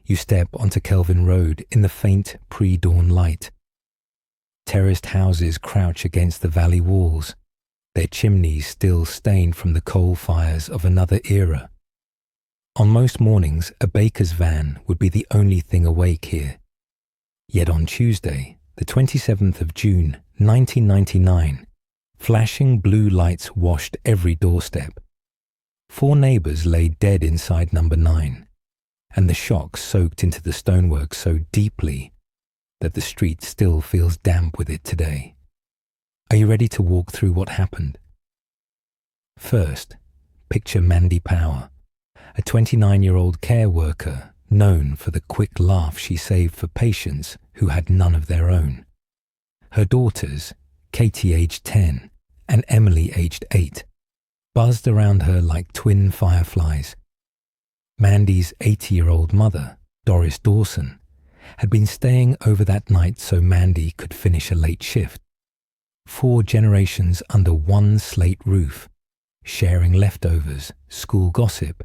You step onto Kelvin Road in the faint pre-dawn light. Terraced houses crouch against the valley walls, their chimneys still stained from the coal fires of another era. On most mornings, a baker's van would be the only thing awake here. Yet on Tuesday, the 27th of June, 1999, flashing blue lights washed every doorstep. 4 neighbours lay dead inside number 9, and the shock soaked into the stonework so deeply that the street still feels damp with it today. Are you ready to walk through what happened? First, picture Mandy Power, a 29-year-old care worker known for the quick laugh she saved for patients who had none of their own. Her daughters, Katie aged 10 and Emily aged 8, buzzed around her like twin fireflies. Mandy's 80-year-old mother, Doris Dawson, had been staying over that night so Mandy could finish a late shift. 4 generations under one slate roof, sharing leftovers, school gossip,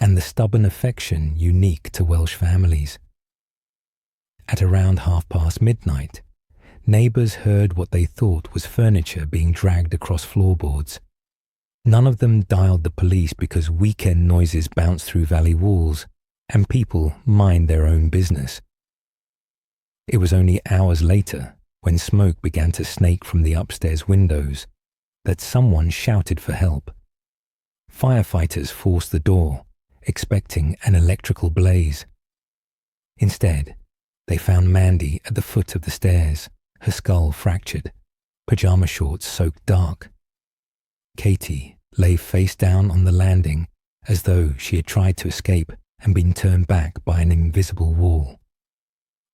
and the stubborn affection unique to Welsh families. At around midnight, neighbours heard what they thought was furniture being dragged across floorboards. None of them dialed the police because weekend noises bounce through valley walls and people mind their own business. It was only hours later, when smoke began to snake from the upstairs windows, that someone shouted for help. Firefighters forced the door, expecting an electrical blaze. Instead, they found Mandy at the foot of the stairs, her skull fractured, pajama shorts soaked dark. Katie lay face down on the landing as though she had tried to escape and been turned back by an invisible wall.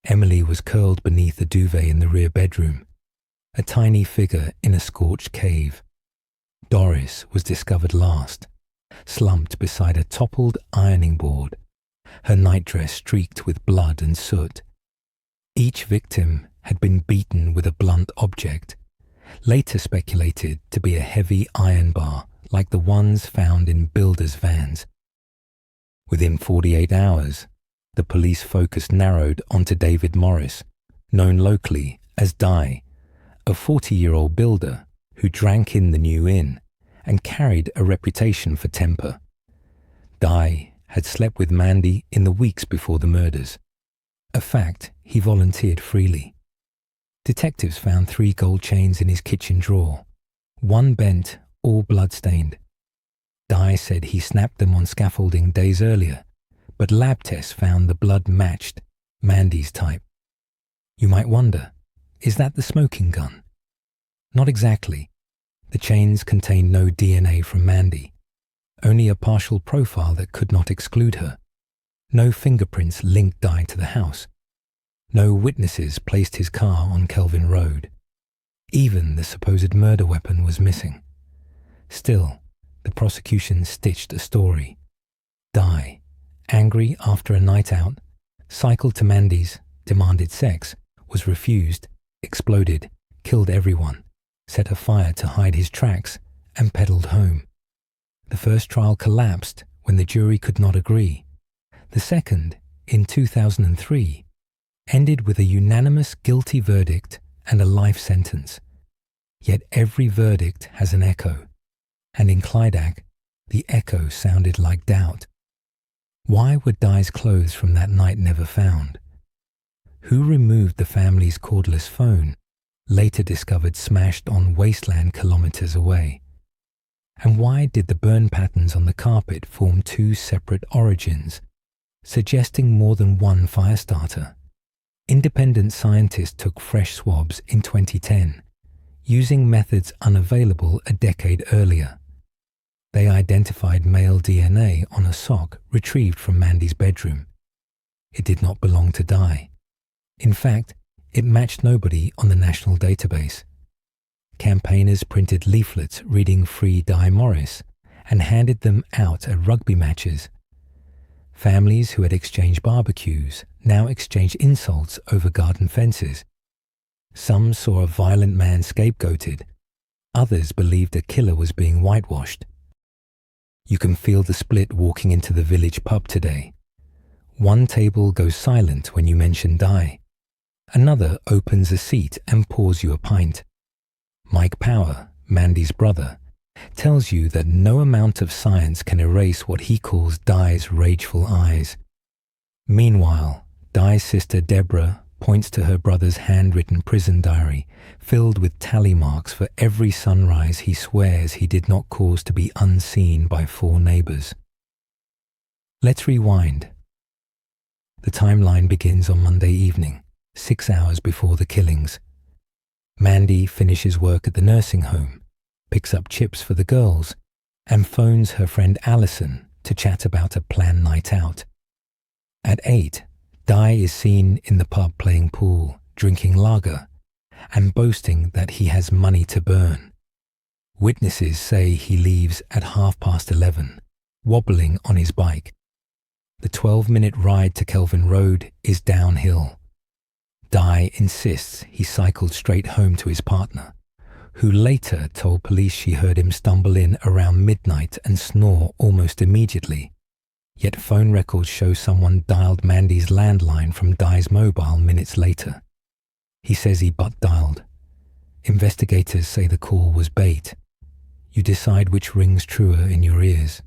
Emily was curled beneath a duvet in the rear bedroom, a tiny figure in a scorched cave. Doris was discovered last, slumped beside a toppled ironing board, her nightdress streaked with blood and soot. Each victim had been beaten with a blunt object, later speculated to be a heavy iron bar like the ones found in builders' vans. Within 48 hours, the police focus narrowed onto Dai Morris, known locally as Dai, a 40-year-old builder who drank in the new inn and carried a reputation for temper. Dai had slept with Mandy in the weeks before the murders, a fact he volunteered freely. Detectives found 3 gold chains in his kitchen drawer, 1 bent, all blood-stained. Dai said he snapped them on scaffolding days earlier, but lab tests found the blood matched Mandy's type. You might wonder, is that the smoking gun? Not exactly. The chains contained no DNA from Mandy, only a partial profile that could not exclude her. No fingerprints linked Dai to the house. No witnesses placed his car on Kelvin Road. Even the supposed murder weapon was missing. Still, the prosecution stitched a story. Dai, angry after a night out, cycled to Mandy's, demanded sex, was refused, exploded, killed everyone, set a fire to hide his tracks, and pedalled home. The first trial collapsed when the jury could not agree. The second, in 2003, ended with a unanimous guilty verdict and a life sentence. Yet every verdict has an echo, and in Clydach, the echo sounded like doubt. Why were Dai's clothes from that night never found? Who removed the family's cordless phone, later discovered smashed on wasteland kilometers away? And why did the burn patterns on the carpet form 2 separate origins, suggesting more than one fire starter? Independent scientists took fresh swabs in 2010, using methods unavailable a decade earlier. They identified male DNA on a sock retrieved from Mandy's bedroom. It did not belong to Dai. In fact, it matched nobody on the national database. Campaigners printed leaflets reading Free Dai Morris and handed them out at rugby matches. Families who had exchanged barbecues now exchanged insults over garden fences. Some saw a violent man scapegoated. Others believed a killer was being whitewashed. You can feel the split walking into the village pub today. One table goes silent when you mention Dai. Another opens a seat and pours you a pint. Mike Power, Mandy's brother, tells you that no amount of science can erase what he calls Dai's rageful eyes. Meanwhile, Dai's sister Deborah points to her brother's handwritten prison diary, filled with tally marks for every sunrise he swears he did not cause to be unseen by 4 neighbors. Let's rewind. The timeline begins on Monday evening, 6 hours before the killings. Mandy finishes work at the nursing home, picks up chips for the girls, and phones her friend Alison to chat about a planned night out. At 8, Dai is seen in the pub playing pool, drinking lager, and boasting that he has money to burn. Witnesses say he leaves at 11:30, wobbling on his bike. The 12-minute ride to Kelvin Road is downhill. Dai insists he cycled straight home to his partner, who later told police she heard him stumble in around midnight and snore almost immediately. Yet phone records show someone dialed Mandy's landline from Dai's mobile minutes later. He says he butt-dialed. Investigators say the call was bait. You decide which rings truer in your ears.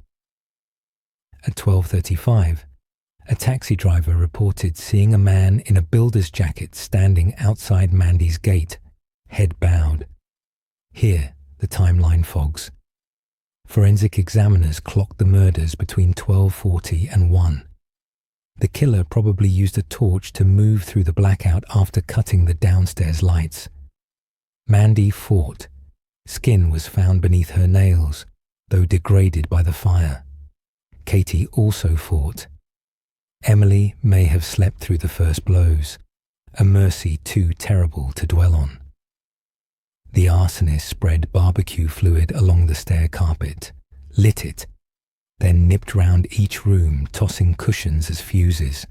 At 12:35, a taxi driver reported seeing a man in a builder's jacket standing outside Mandy's gate, head bowed. Here, the timeline fogs. Forensic examiners clocked the murders between 12:40 and 1. The killer probably used a torch to move through the blackout after cutting the downstairs lights. Mandy fought. Skin was found beneath her nails, though degraded by the fire. Katie also fought. Emily may have slept through the first blows, a mercy too terrible to dwell on. The arsonist spread barbecue fluid along the stair carpet, lit it, then nipped round each room, tossing cushions as fuses.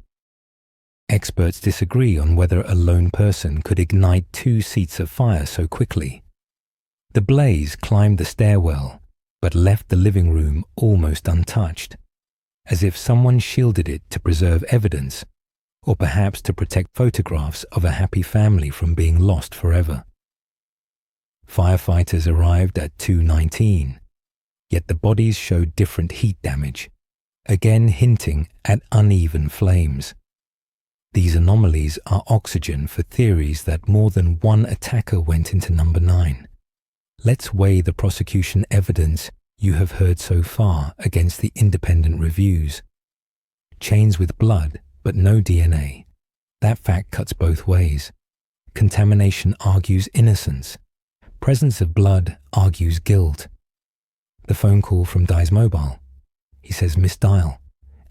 Experts disagree on whether a lone person could ignite 2 seats of fire so quickly. The blaze climbed the stairwell, but left the living room almost untouched, as if someone shielded it to preserve evidence, or perhaps to protect photographs of a happy family from being lost forever. Firefighters arrived at 2:19, yet the bodies showed different heat damage, again hinting at uneven flames. These anomalies are oxygen for theories that more than one attacker went into number 9. Let's weigh the prosecution evidence you have heard so far against the independent reviews. Chains with blood, but no DNA. That fact cuts both ways. Contamination argues innocence. Presence of blood argues guilt. The phone call from Dai's mobile. He says misdial.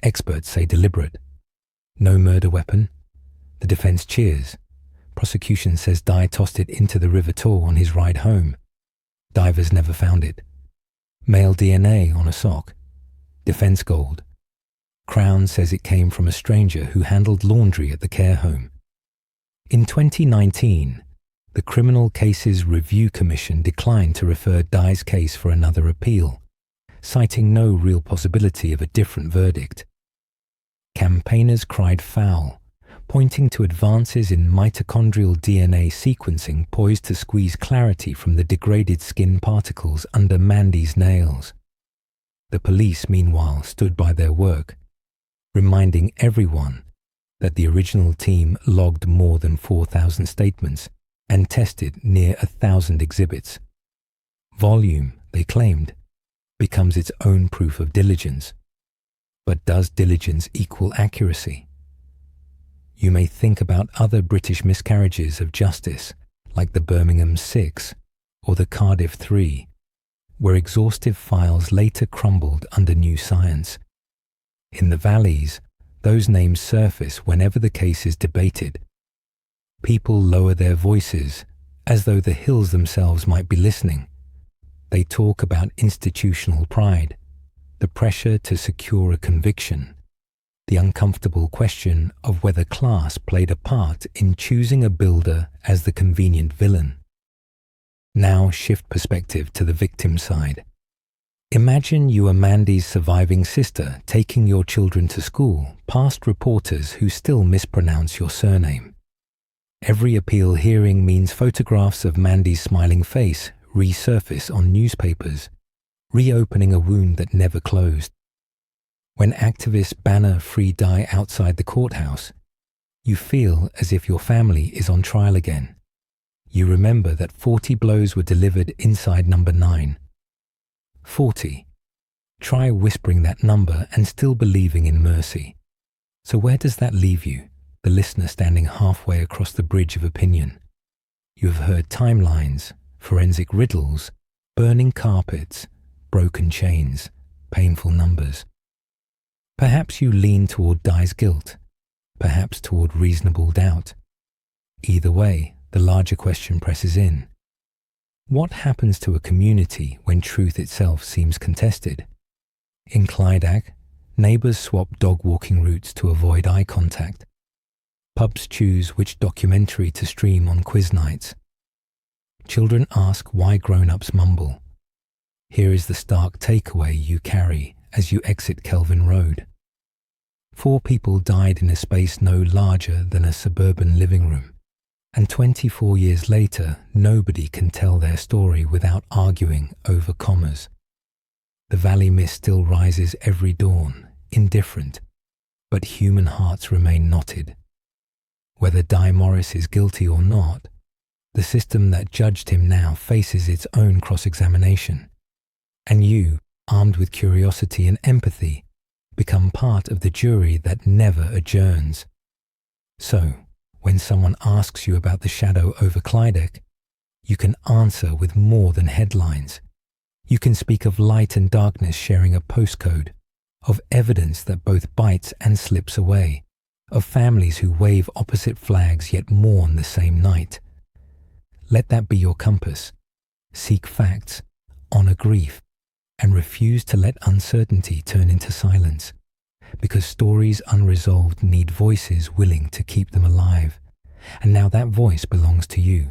Experts say deliberate. No murder weapon. The defense cheers. Prosecution says Dai tossed it into the River Tor on his ride home. Divers never found it. Male DNA on a sock. Defense gold. Crown says it came from a stranger who handled laundry at the care home. In 2019, the Criminal Cases Review Commission declined to refer Dai's case for another appeal, citing no real possibility of a different verdict. Campaigners cried foul, pointing to advances in mitochondrial DNA sequencing poised to squeeze clarity from the degraded skin particles under Mandy's nails. The police, meanwhile, stood by their work, reminding everyone that the original team logged more than 4,000 statements and tested near 1,000 exhibits. Volume, they claimed, becomes its own proof of diligence. But does diligence equal accuracy? You may think about other British miscarriages of justice, like the Birmingham 6 or the Cardiff 3, where exhaustive files later crumbled under new science. In the valleys, those names surface whenever the case is debated. People lower their voices, as though the hills themselves might be listening. They talk about institutional pride, the pressure to secure a conviction, the uncomfortable question of whether class played a part in choosing a builder as the convenient villain. Now shift perspective to the victim side. Imagine you are Mandy's surviving sister taking your children to school past reporters who still mispronounce your surname. Every appeal hearing means photographs of Mandy's smiling face resurface on newspapers, reopening a wound that never closed. When activists banner Free Dai outside the courthouse, you feel as if your family is on trial again. You remember that 40 blows were delivered inside number 9. 40. Try whispering that number and still believing in mercy. So where does that leave you, the listener standing halfway across the bridge of opinion? You have heard timelines, forensic riddles, burning carpets, broken chains, painful numbers. Perhaps you lean toward Dai's guilt, perhaps toward reasonable doubt. Either way, the larger question presses in. What happens to a community when truth itself seems contested? In Clydach, neighbours swap dog-walking routes to avoid eye contact. Pubs choose which documentary to stream on quiz nights. Children ask why grown-ups mumble. Here is the stark takeaway you carry as you exit Kelvin Road. 4 people died in a space no larger than a suburban living room. And 24 years later, nobody can tell their story without arguing over commas. The valley mist still rises every dawn, indifferent, but human hearts remain knotted. Whether Dai Morris is guilty or not, the system that judged him now faces its own cross-examination. And you, armed with curiosity and empathy, become part of the jury that never adjourns. So, when someone asks you about the shadow over Clydach, you can answer with more than headlines. You can speak of light and darkness sharing a postcode, of evidence that both bites and slips away, of families who wave opposite flags yet mourn the same night. Let that be your compass. Seek facts, honor grief, and refuse to let uncertainty turn into silence. Because stories unresolved need voices willing to keep them alive. And now that voice belongs to you.